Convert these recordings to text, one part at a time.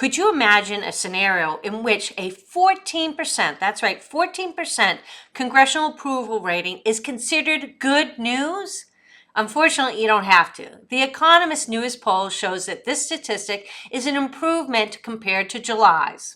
Could you imagine a scenario in which a 14%, that's right, 14% congressional approval rating is considered good news? Unfortunately, you don't have to. The Economist newest poll shows that this statistic is an improvement compared to July's.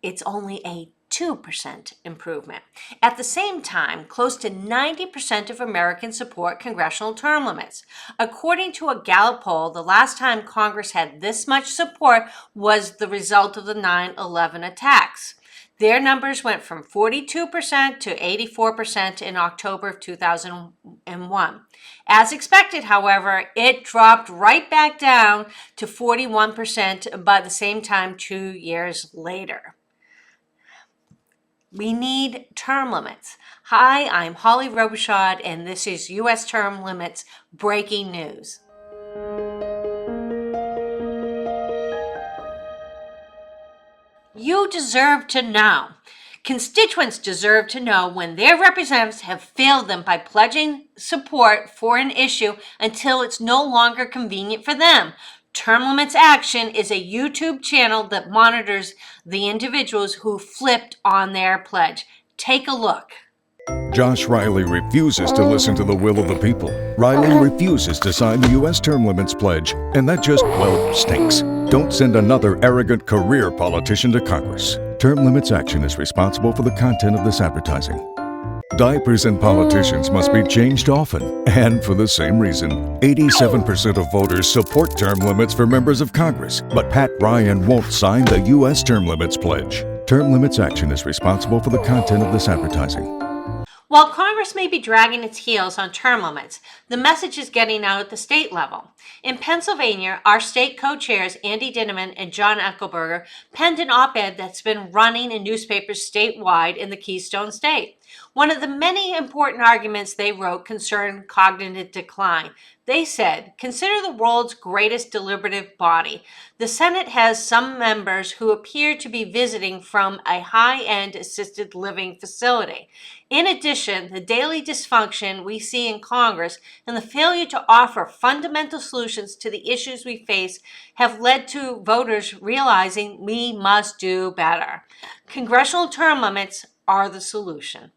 It's only a 2% improvement. At the same time, close to 90% of Americans support congressional term limits. According to a Gallup poll, the last time Congress had this much support was the result of the 9/11 attacks. Their numbers went from 42% to 84% in October of 2001. As expected, however, it dropped right back down to 41% by the same time 2 years later. We need term limits. Hi, I'm Holly Robichaud, and this is U.S. Term Limits Breaking News. You deserve to know. Constituents deserve to know when their representatives have failed them by pledging support for an issue until it's no longer convenient for them. Term Limits Action is a YouTube channel that monitors the individuals who flipped on their pledge. Take a look. Josh Riley refuses to listen to the will of the people. Riley refuses to sign the U.S. Term Limits Pledge, and that just, well, stinks. Don't send another arrogant career politician to Congress. Term Limits Action is responsible for the content of this advertising. Diapers and politicians must be changed often, and for the same reason, 87% of voters support term limits for members of Congress, but Pat Ryan won't sign the U.S. Term Limits Pledge. Term Limits Action is responsible for the content of this advertising. While Congress may be dragging its heels on term limits, the message is getting out at the state level. In Pennsylvania, our state co-chairs Andy Dinniman and John Eckelberger penned an op-ed that's been running in newspapers statewide in the Keystone State. One of the many important arguments they wrote concerned cognitive decline. They said, consider the world's greatest deliberative body. The Senate has some members who appear to be visiting from a high-end assisted living facility. In addition, the daily dysfunction we see in Congress and the failure to offer fundamental solutions to the issues we face have led to voters realizing we must do better. Congressional term limits are the solution.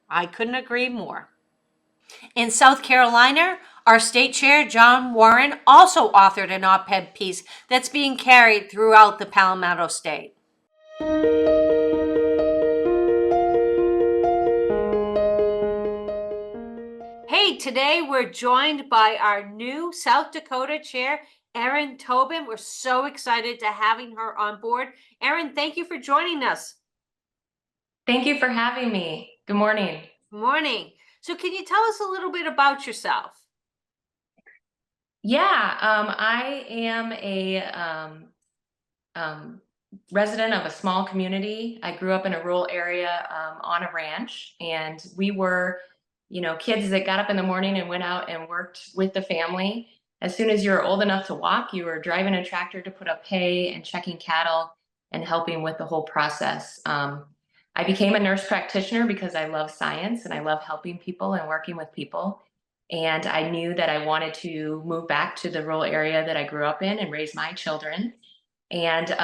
I couldn't agree more. In South Carolina, our state chair, John Warren, also authored an op-ed piece that's being carried throughout the Palmetto State. Hey, today we're joined by our new South Dakota chair, Erin Tobin. We're so excited to having her on board. Erin, thank you for joining us. Thank you for having me. Good morning. Good morning. So can you tell us a little bit about yourself? Yeah, I am a resident of a small community. I grew up in a rural area on a ranch, and we were, kids that got up in the morning and went out and worked with the family. As soon as you were old enough to walk, you were driving a tractor to put up hay and checking cattle and helping with the whole process. I became a nurse practitioner because I love science and I love helping people and working with people. And I knew that I wanted to move back to the rural area that I grew up in and raise my children. And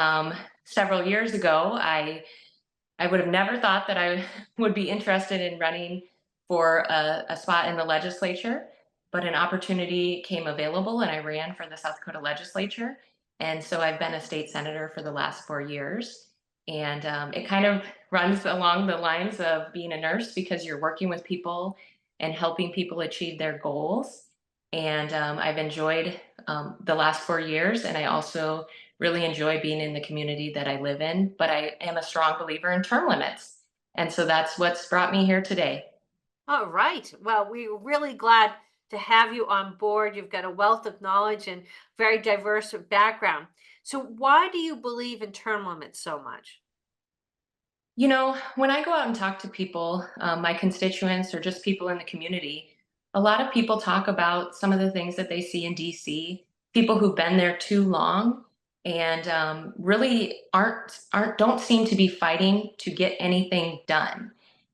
several years ago, I would have never thought that I would be interested in running for a spot in the legislature, but an opportunity came available and I ran for the South Dakota legislature. And so I've been a state senator for the last 4 years. And it kind of runs along the lines of being a nurse because you're working with people and helping people achieve their goals. And I've enjoyed the last 4 years, and I also really enjoy being in the community that I live in, but I am a strong believer in term limits. And so that's what's brought me here today. All right. Well, we're really glad to have you on board. You've got a wealth of knowledge and very diverse background. So why do you believe in term limits so much? When I go out and talk to people, my constituents or just people in the community, a lot of people talk about some of the things that they see in DC, people who've been there too long and really don't seem to be fighting to get anything done.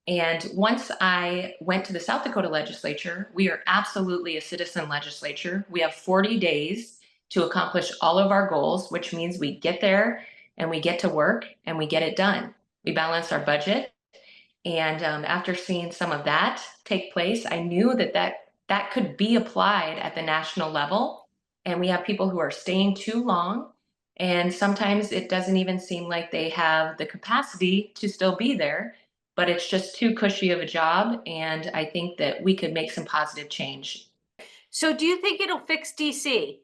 And once I went to the South Dakota legislature, we are absolutely a citizen legislature. We have 40 days to accomplish all of our goals, which means we get there and we get to work and we get it done. We balance our budget. And after seeing some of that take place, I knew that could be applied at the national level. And we have people who are staying too long. And sometimes it doesn't even seem like they have the capacity to still be there, but it's just too cushy of a job. And I think that we could make some positive change. So do you think it'll fix DC?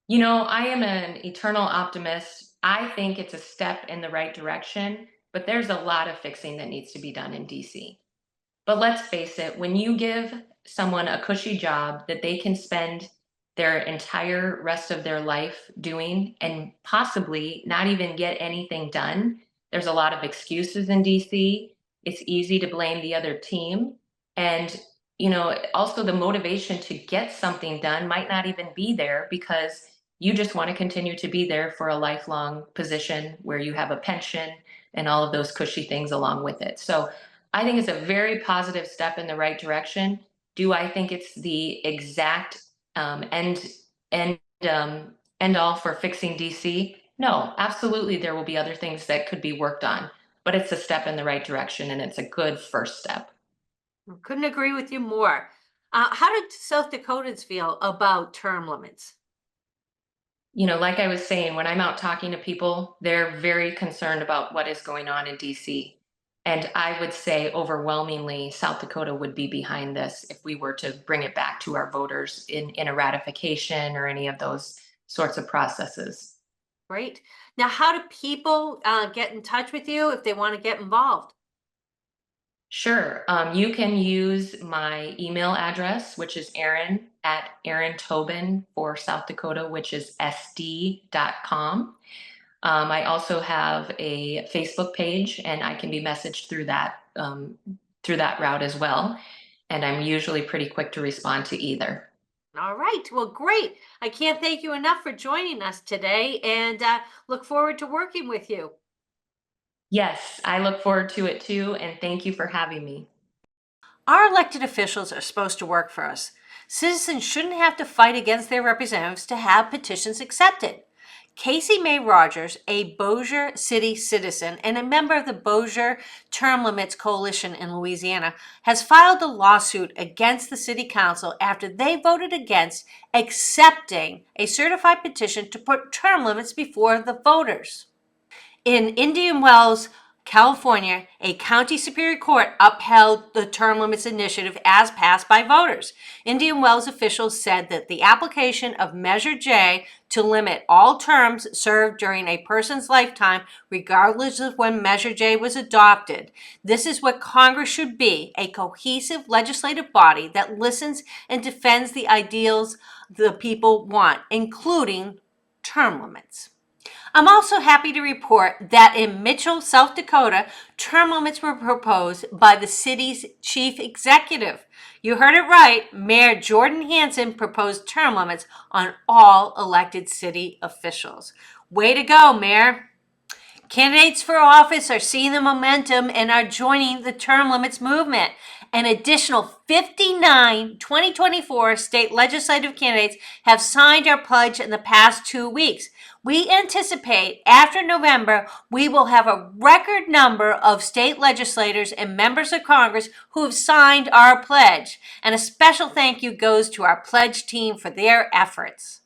You know, I am an eternal optimist. I think it's a step in the right direction, but there's a lot of fixing that needs to be done in DC. But let's face it, when you give someone a cushy job that they can spend their entire rest of their life doing and possibly not even get anything done, there's a lot of excuses in DC. It's easy to blame the other team. And, also the motivation to get something done might not even be there because you just want to continue to be there for a lifelong position where you have a pension and all of those cushy things along with it. So I think it's a very positive step in the right direction. Do I think it's the exact end end all for fixing DC? No, absolutely. There will be other things that could be worked on, but it's a step in the right direction, and it's a good first step. Couldn't agree with you more. How did South Dakotans feel about term limits? Like I was saying, when I'm out talking to people, they're very concerned about what is going on in DC. And I would say overwhelmingly, South Dakota would be behind this if we were to bring it back to our voters in a ratification or any of those sorts of processes. Great. Now, how do people get in touch with you if they want to get involved? Sure. You can use my email address, which is Aaron Tobin for South Dakota, which is SD.com. I also have a Facebook page, and I can be messaged through that route as well. And I'm usually pretty quick to respond to either. All right. Well, great. I can't thank you enough for joining us today and look forward to working with you. Yes, I look forward to it too, and thank you for having me. Our elected officials are supposed to work for us. Citizens shouldn't have to fight against their representatives to have petitions accepted. Casey May Rogers, a Bossier City citizen and a member of the Bossier Term Limits Coalition in Louisiana, has filed a lawsuit against the city council after they voted against accepting a certified petition to put term limits before the voters. In Indian Wells, California, a county superior court upheld the term limits initiative as passed by voters. Indian Wells officials said that the application of Measure J to limit all terms served during a person's lifetime, regardless of when Measure J was adopted. This is what Congress should be, a cohesive legislative body that listens and defends the ideals the people want, including term limits. I'm also happy to report that in Mitchell, South Dakota, term limits were proposed by the city's chief executive. You heard it right. Mayor Jordan Hansen proposed term limits on all elected city officials. Way to go, Mayor. Candidates for office are seeing the momentum and are joining the term limits movement. An additional 59 2024 state legislative candidates have signed our pledge in the past 2 weeks. We anticipate after November, we will have a record number of state legislators and members of Congress who have signed our pledge. And a special thank you goes to our pledge team for their efforts.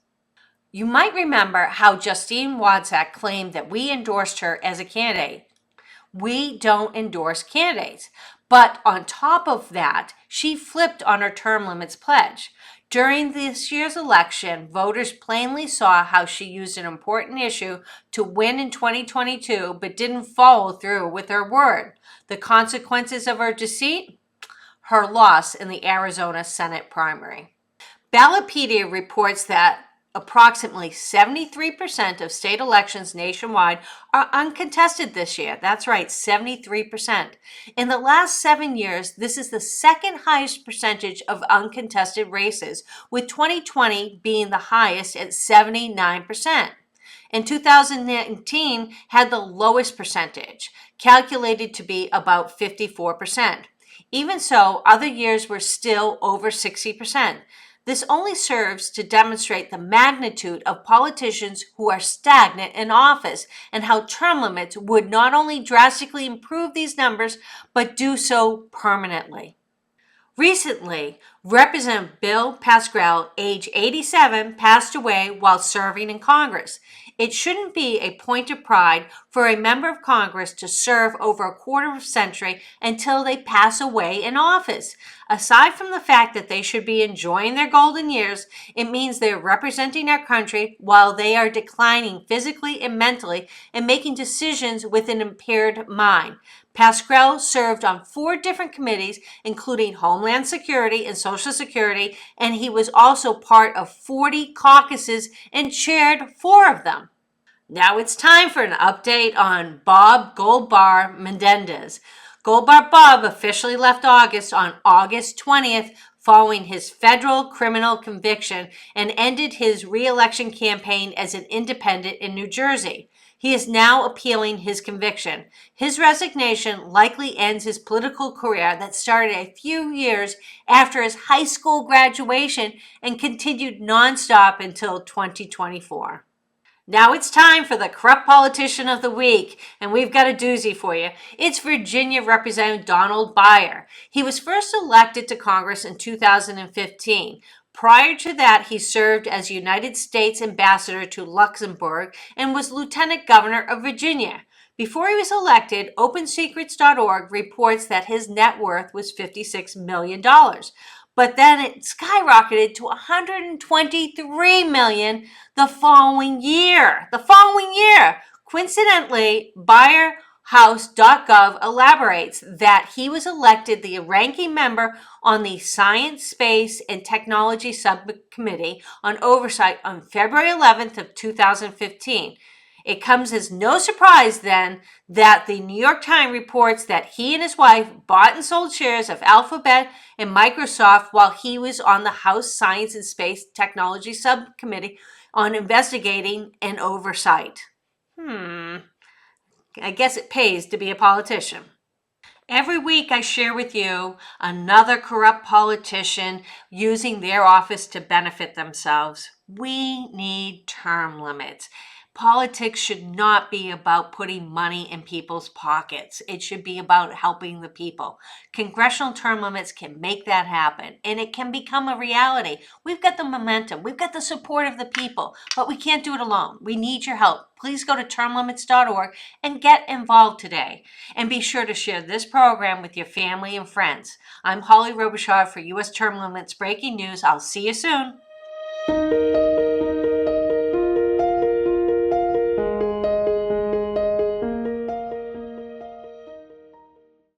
You might remember how Justine Wadzak claimed that we endorsed her as a candidate. We don't endorse candidates. But on top of that, she flipped on her term limits pledge. During this year's election, voters plainly saw how she used an important issue to win in 2022, but didn't follow through with her word. The consequences of her deceit? Her loss in the Arizona Senate primary. Ballotpedia reports that approximately 73% of state elections nationwide are uncontested this year. That's right, 73%. In the last 7 years, this is the second highest percentage of uncontested races, with 2020 being the highest at 79%. In 2019 had the lowest percentage, calculated to be about 54%. Even so, other years were still over 60%. This only serves to demonstrate the magnitude of politicians who are stagnant in office and how term limits would not only drastically improve these numbers, but do so permanently. Recently, Representative Bill Pascrell, age 87, passed away while serving in Congress. It shouldn't be a point of pride for a member of Congress to serve over a quarter of a century until they pass away in office. Aside from the fact that they should be enjoying their golden years, it means they're representing our country while they are declining physically and mentally and making decisions with an impaired mind. Pascrell served on 4 different committees, including Homeland Security and Social Security, and he was also part of 40 caucuses and chaired 4 of them. Now it's time for an update on Bob Goldbar Menendez. Goldbar Bob officially left office on August 20th following his federal criminal conviction and ended his re-election campaign as an independent in New Jersey. He is now appealing his conviction. His resignation likely ends his political career that started a few years after his high school graduation and continued nonstop until 2024. Now it's time for the corrupt politician of the week, and we've got a doozy for you. It's Virginia Representative Donald Byer. He was first elected to Congress in 2015. Prior to that, he served as United States Ambassador to Luxembourg and was Lieutenant Governor of Virginia. Before he was elected, OpenSecrets.org reports that his net worth was $56 million. But then it skyrocketed to $123 million the following year. Coincidentally, BuyerHouse.gov elaborates that he was elected the ranking member on the Science, Space, and Technology Subcommittee on Oversight on February 11th of 2015. It comes as no surprise then that the New York Times reports that he and his wife bought and sold shares of Alphabet and Microsoft while he was on the House Science and Space Technology Subcommittee on investigating and oversight. I guess it pays to be a politician. Every week I share with you another corrupt politician using their office to benefit themselves. We need term limits. Politics should not be about putting money in people's pockets. It should be about helping the people. Congressional term limits can make that happen, and it can become a reality. We've got the momentum. We've got the support of the people, but we can't do it alone. We need your help. Please go to termlimits.org and get involved today. And be sure to share this program with your family and friends. I'm Holly Robichaud for U.S. Term Limits Breaking News. I'll see you soon.